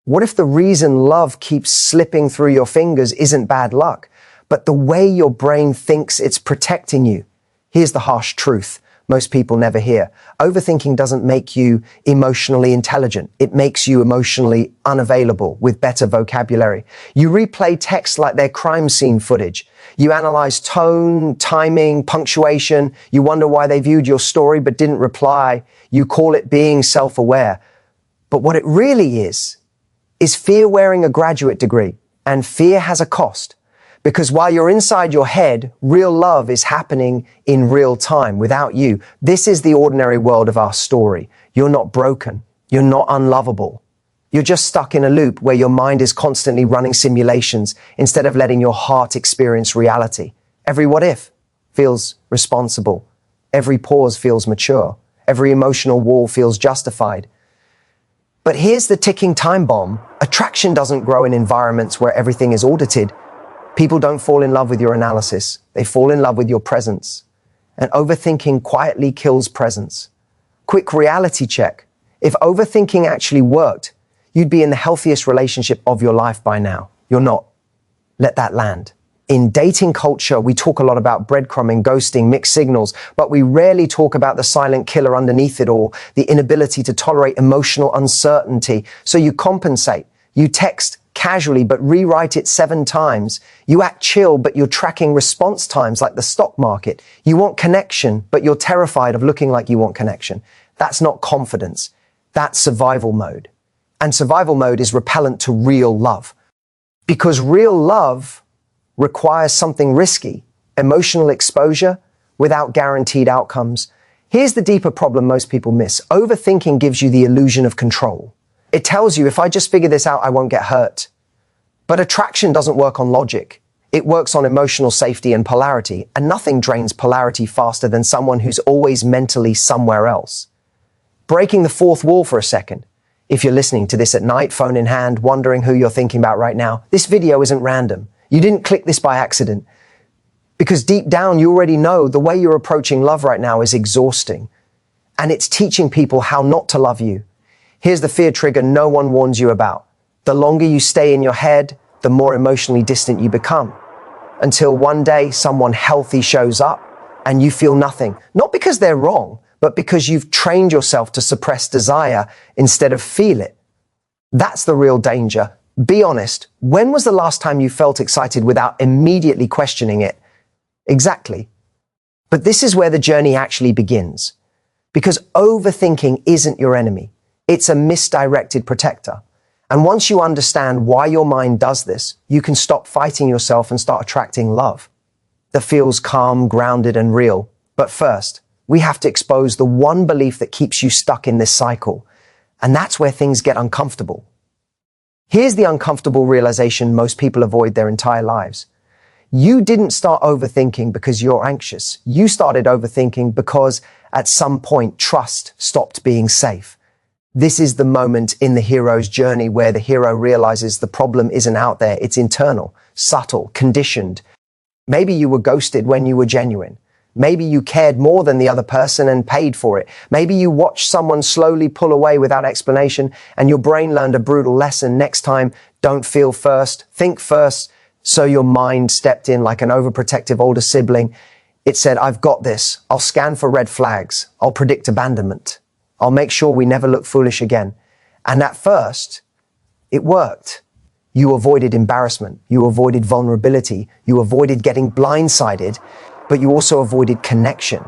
What if the reason love keeps slipping through your fingers isn't bad luck, but the way your brain thinks it's protecting you? Here's the harsh truth most people never hear. Overthinking doesn't make you emotionally intelligent. It makes you emotionally unavailable with better vocabulary. You replay texts like they're crime scene footage. You analyze tone, timing, punctuation. You wonder why they viewed your story but didn't reply. You call it being self-aware. But what it really is fear wearing a graduate degree. And fear has a cost. Because while you're inside your head, real love is happening in real time without you. This is the ordinary world of our story. You're not broken. You're not unlovable. You're just stuck in a loop where your mind is constantly running simulations instead of letting your heart experience reality. Every what if feels responsible. Every pause feels mature. Every emotional wall feels justified. But here's the ticking time bomb. Attraction doesn't grow in environments where everything is audited. People don't fall in love with your analysis. They fall in love with your presence. And overthinking quietly kills presence. Quick reality check. If overthinking actually worked, you'd be in the healthiest relationship of your life by now. You're not. Let that land. In dating culture, we talk a lot about breadcrumbing, ghosting, mixed signals, but we rarely talk about the silent killer underneath it all, the inability to tolerate emotional uncertainty. So you compensate. You text casually but rewrite it 7 times. You act chill but you're tracking response times like the stock market. You want connection but you're terrified of looking like you want connection. That's not confidence. That's survival mode. And survival mode is repellent to real love. Because real love requires something risky, emotional exposure without guaranteed outcomes. Here's the deeper problem most people miss. Overthinking gives you the illusion of control. It tells you if I just figure this out, I won't get hurt. But attraction doesn't work on logic. It works on emotional safety and polarity, and nothing drains polarity faster than someone who's always mentally somewhere else. Breaking the fourth wall for a second. If you're listening to this at night, phone in hand, wondering who you're thinking about right now, this video isn't random. You didn't click this by accident. Because deep down, you already know the way you're approaching love right now is exhausting. And it's teaching people how not to love you. Here's the fear trigger no one warns you about. The longer you stay in your head, the more emotionally distant you become. Until one day, someone healthy shows up and you feel nothing. Not because they're wrong, but because you've trained yourself to suppress desire instead of feel it. That's the real danger. Be honest. When was the last time you felt excited without immediately questioning it? Exactly. But this is where the journey actually begins. Because overthinking isn't your enemy. It's a misdirected protector. And once you understand why your mind does this, you can stop fighting yourself and start attracting love that feels calm, grounded, and real. But first, we have to expose the one belief that keeps you stuck in this cycle. And that's where things get uncomfortable. Here's the uncomfortable realization most people avoid their entire lives. You didn't start overthinking because you're anxious. You started overthinking because at some point trust stopped being safe. This is the moment in the hero's journey where the hero realizes the problem isn't out there, it's internal, subtle, conditioned. Maybe you were ghosted when you were genuine. Maybe you cared more than the other person and paid for it. Maybe you watched someone slowly pull away without explanation and your brain learned a brutal lesson. Next time, don't feel first, think first. So your mind stepped in like an overprotective older sibling. It said, I've got this. I'll scan for red flags. I'll predict abandonment. I'll make sure we never look foolish again. And at first, it worked. You avoided embarrassment. You avoided vulnerability. You avoided getting blindsided, but you also avoided connection.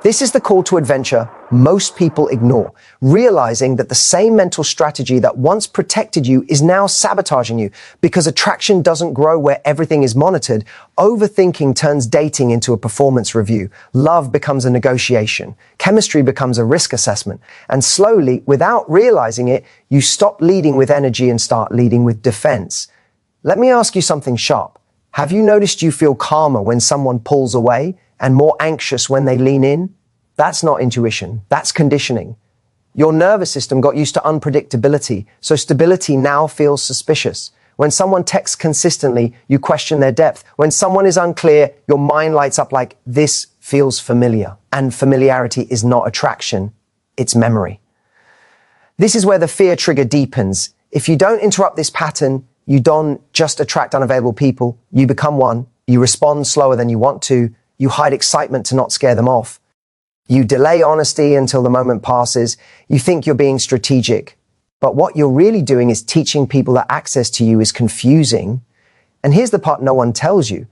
This is the call to adventure most people ignore, realizing that the same mental strategy that once protected you is now sabotaging you because attraction doesn't grow where everything is monitored. Overthinking turns dating into a performance review. Love becomes a negotiation. Chemistry becomes a risk assessment. And slowly, without realizing it, you stop leading with energy and start leading with defense. Let me ask you something sharp. Have you noticed you feel calmer when someone pulls away and more anxious when they lean in? That's not intuition. That's conditioning. Your nervous system got used to unpredictability, so stability now feels suspicious. When someone texts consistently, you question their depth. When someone is unclear, your mind lights up like, this feels familiar. And familiarity is not attraction, it's memory. This is where the fear trigger deepens. If you don't interrupt this pattern, you don't just attract unavailable people, you become one, you respond slower than you want to, you hide excitement to not scare them off. You delay honesty until the moment passes, you think you're being strategic. But what you're really doing is teaching people that access to you is confusing. And here's the part no one tells you.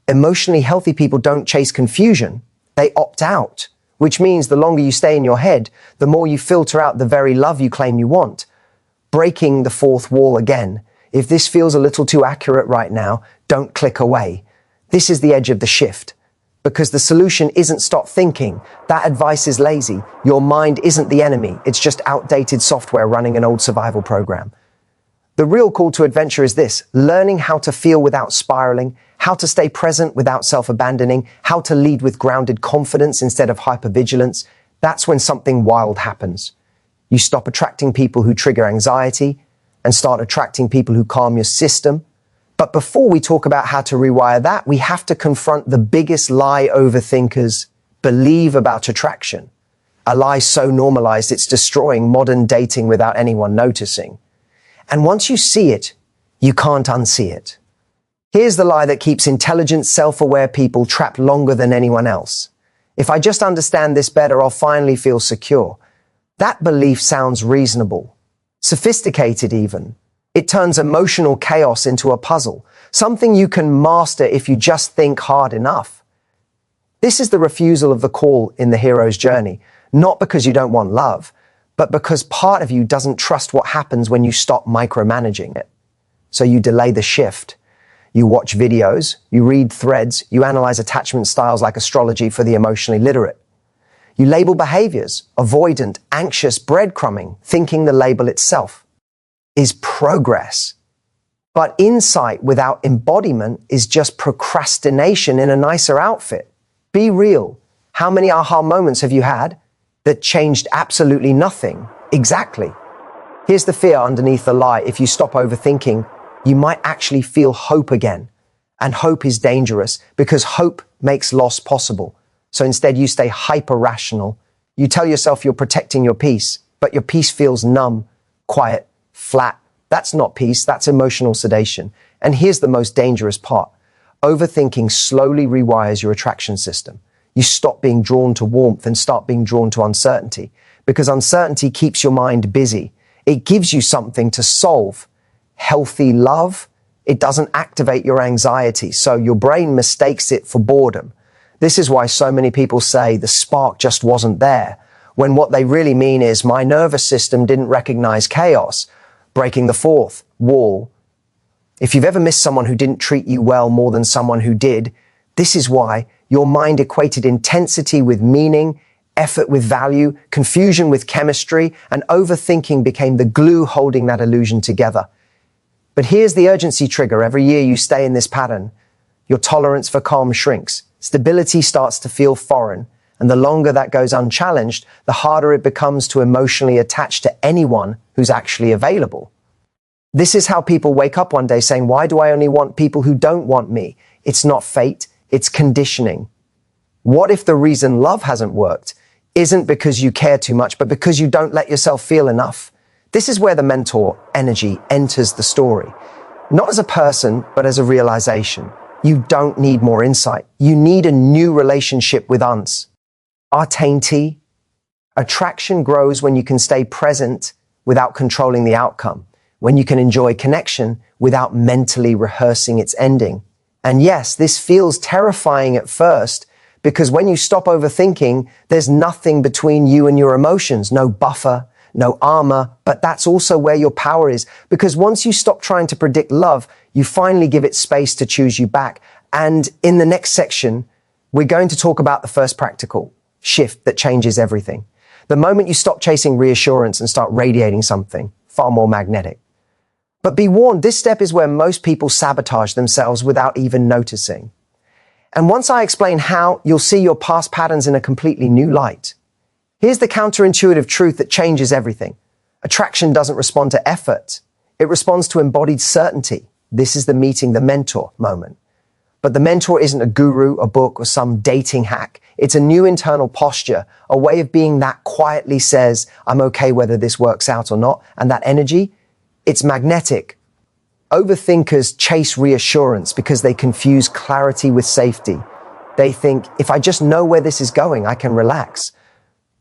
Emotionally healthy people don't chase confusion, they opt out, which means the longer you stay in your head, the more you filter out the very love you claim you want. Breaking the fourth wall again. If this feels a little too accurate right now, don't click away. This is the edge of the shift. Because the solution isn't stop thinking. That advice is lazy. Your mind isn't the enemy. It's just outdated software running an old survival program. The real call to adventure is this: learning how to feel without spiraling, how to stay present without self-abandoning, how to lead with grounded confidence instead of hypervigilance. That's when something wild happens. You stop attracting people who trigger anxiety and start attracting people who calm your system. But before we talk about how to rewire that, we have to confront the biggest lie overthinkers believe about attraction. A lie so normalized it's destroying modern dating without anyone noticing. And once you see it, you can't unsee it. Here's the lie that keeps intelligent, self-aware people trapped longer than anyone else. If I just understand this better, I'll finally feel secure. That belief sounds reasonable, sophisticated even. It turns emotional chaos into a puzzle, something you can master if you just think hard enough. This is the refusal of the call in the hero's journey, not because you don't want love, but because part of you doesn't trust what happens when you stop micromanaging it. So you delay the shift. You watch videos, you read threads, you analyze attachment styles like astrology for the emotionally literate. You label behaviors, avoidant, anxious, breadcrumbing, thinking the label itself is progress. But insight without embodiment is just procrastination in a nicer outfit. Be real. How many aha moments have you had that changed absolutely nothing? Exactly. Here's the fear underneath the lie. If you stop overthinking, you might actually feel hope again. And hope is dangerous because hope makes loss possible. So instead you stay hyper-rational. You tell yourself you're protecting your peace, but your peace feels numb, quiet, flat. That's not peace, that's emotional sedation. And here's the most dangerous part. Overthinking slowly rewires your attraction system. You stop being drawn to warmth and start being drawn to uncertainty, because uncertainty keeps your mind busy. It gives you something to solve. Healthy love, it doesn't activate your anxiety, so your brain mistakes it for boredom. This is why so many people say the spark just wasn't there, when what they really mean is my nervous system didn't recognize chaos. Breaking the fourth wall. If you've ever missed someone who didn't treat you well more than someone who did, this is why your mind equated intensity with meaning, effort with value, confusion with chemistry, and overthinking became the glue holding that illusion together. But here's the urgency trigger. Every year you stay in this pattern, your tolerance for calm shrinks. Stability starts to feel foreign. And the longer that goes unchallenged, the harder it becomes to emotionally attach to anyone who's actually available. This is how people wake up one day saying, why do I only want people who don't want me? It's not fate, it's conditioning. What if the reason love hasn't worked isn't because you care too much, but because you don't let yourself feel enough? This is where the mentor energy enters the story. Not as a person, but as a realization. You don't need more insight. You need a new relationship with uns. Authenticity. Attraction grows when you can stay present without controlling the outcome, when you can enjoy connection without mentally rehearsing its ending. And yes, this feels terrifying at first, because when you stop overthinking, there's nothing between you and your emotions, no buffer, no armor, but that's also where your power is, because once you stop trying to predict love, you finally give it space to choose you back. And in the next section, we're going to talk about the first practical shift that changes everything. The moment you stop chasing reassurance and start radiating something far more magnetic. But be warned, this step is where most people sabotage themselves without even noticing. And once I explain how, you'll see your past patterns in a completely new light. Here's the counterintuitive truth that changes everything. Attraction doesn't respond to effort. It responds to embodied certainty. This is the meeting the mentor moment. But the mentor isn't a guru, a book, or some dating hack. It's a new internal posture, a way of being that quietly says, I'm okay whether this works out or not. And that energy, It's magnetic. Overthinkers chase reassurance because they confuse clarity with safety. They think, if I just know where this is going, I can relax.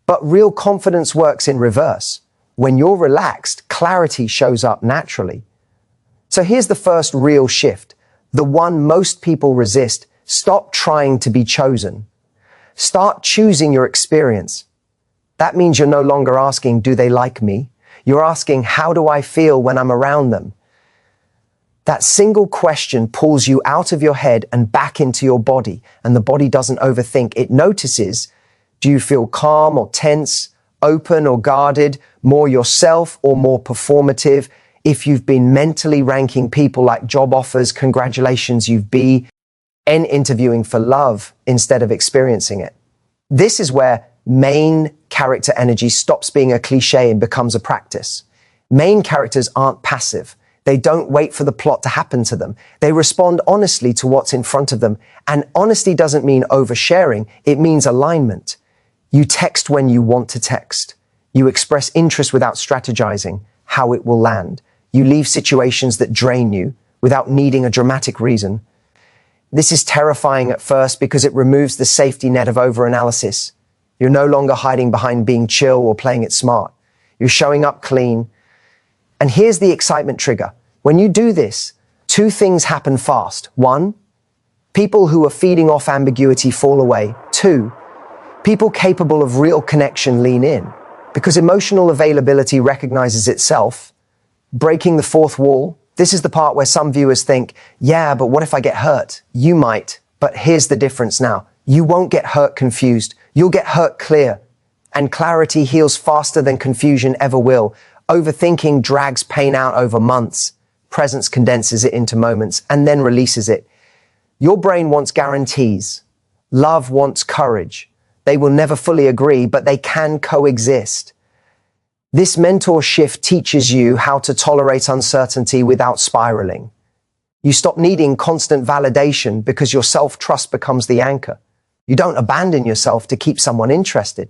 But real confidence works in reverse. When you're relaxed, clarity shows up naturally. So here's the first real shift, the one most people resist. Stop trying to be chosen. Start choosing your experience. That means you're no longer asking, do they like me? You're asking, how do I feel when I'm around them? That single question pulls you out of your head and back into your body, and the body doesn't overthink. It notices, do you feel calm or tense, open or guarded, more yourself or more performative? If you've been mentally ranking people like job offers, congratulations, you've been interviewing for love instead of experiencing it. This is where main character energy stops being a cliche and becomes a practice. Main characters aren't passive. They don't wait for the plot to happen to them. They respond honestly to what's in front of them. And honesty doesn't mean oversharing. It means alignment. You text when you want to text. You express interest without strategizing how it will land. You leave situations that drain you without needing a dramatic reason. This is terrifying at first because it removes the safety net of overanalysis. You're no longer hiding behind being chill or playing it smart. You're showing up clean. And here's the excitement trigger. When you do this, two things happen fast. One, people who are feeding off ambiguity fall away. Two, people capable of real connection lean in. Because emotional availability recognizes itself, breaking the fourth wall. This is the part where some viewers think, yeah, but what if I get hurt? You might, but here's the difference now. You won't get hurt confused. You'll get hurt clear. And clarity heals faster than confusion ever will. Overthinking drags pain out over months. Presence condenses it into moments and then releases it. Your brain wants guarantees. Love wants courage. They will never fully agree, but they can coexist. This mentor shift teaches you how to tolerate uncertainty without spiraling. You stop needing constant validation because your self-trust becomes the anchor. You don't abandon yourself to keep someone interested.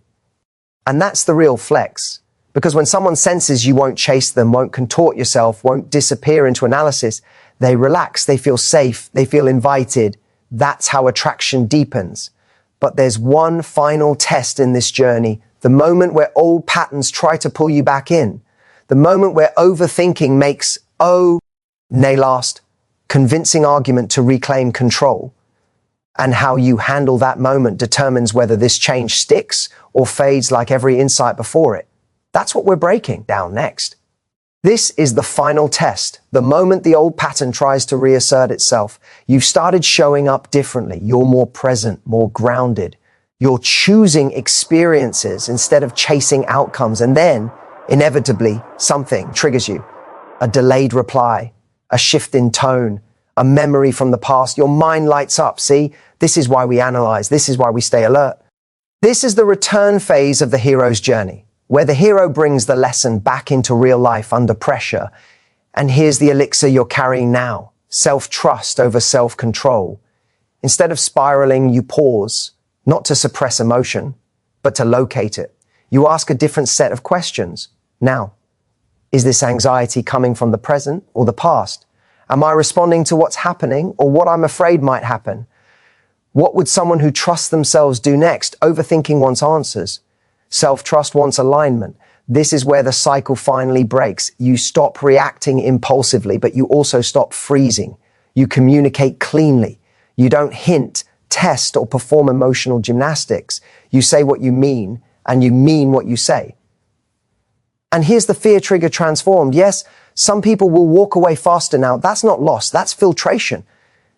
And that's the real flex. Because when someone senses you won't chase them, won't contort yourself, won't disappear into analysis, they relax, they feel safe, they feel invited. That's how attraction deepens. But there's one final test in this journey, the moment where old patterns try to pull you back in, the moment where overthinking makes, nay last, convincing argument to reclaim control. And how you handle that moment determines whether this change sticks or fades like every insight before it. That's what we're breaking down next. This is the final test. The moment the old pattern tries to reassert itself, you've started showing up differently. You're more present, more grounded. You're choosing experiences instead of chasing outcomes. And then, inevitably, something triggers you. A delayed reply, a shift in tone, a memory from the past. Your mind lights up. See, this is why we analyze. This is why we stay alert. This is the return phase of the hero's journey, where the hero brings the lesson back into real life under pressure. And here's the elixir you're carrying now, self-trust over self-control. Instead of spiraling, you pause, not to suppress emotion, but to locate it. You ask a different set of questions. Now, is this anxiety coming from the present or the past? Am I responding to what's happening or what I'm afraid might happen? What would someone who trusts themselves do next? Overthinking wants answers. Self-trust wants alignment. This is where the cycle finally breaks. You stop reacting impulsively, but you also stop freezing. You communicate cleanly. You don't hint, test, or perform emotional gymnastics. You say what you mean, and you mean what you say. And here's the fear trigger transformed. Yes, some people will walk away faster now. That's not loss, that's filtration.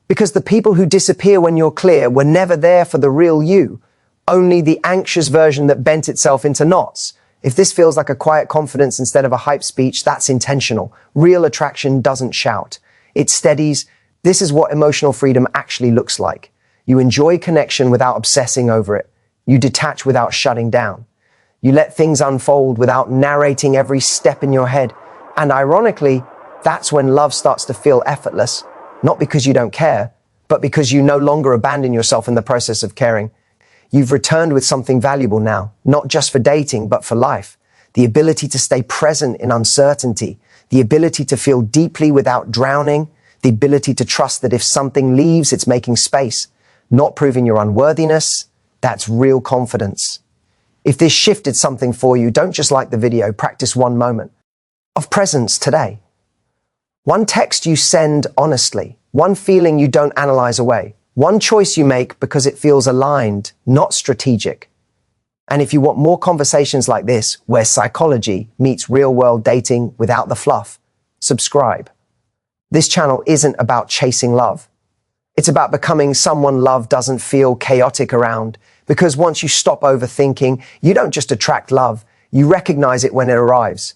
Because the people who disappear when you're clear were never there for the real you. Only the anxious version that bent itself into knots. If this feels like a quiet confidence instead of a hype speech, that's intentional. Real attraction doesn't shout. It steadies. This is what emotional freedom actually looks like. You enjoy connection without obsessing over it. You detach without shutting down. You let things unfold without narrating every step in your head. And ironically, that's when love starts to feel effortless. Not because you don't care, but because you no longer abandon yourself in the process of caring. You've returned with something valuable now, not just for dating, but for life. The ability to stay present in uncertainty, the ability to feel deeply without drowning, the ability to trust that if something leaves, it's making space, not proving your unworthiness. That's real confidence. If this shifted something for you, don't just like the video, practice one moment of presence today. One text you send honestly, one feeling you don't analyze away, one choice you make because it feels aligned, not strategic. And if you want more conversations like this, where psychology meets real-world dating without the fluff, subscribe. This channel isn't about chasing love. It's about becoming someone love doesn't feel chaotic around, because once you stop overthinking, you don't just attract love, you recognize it when it arrives.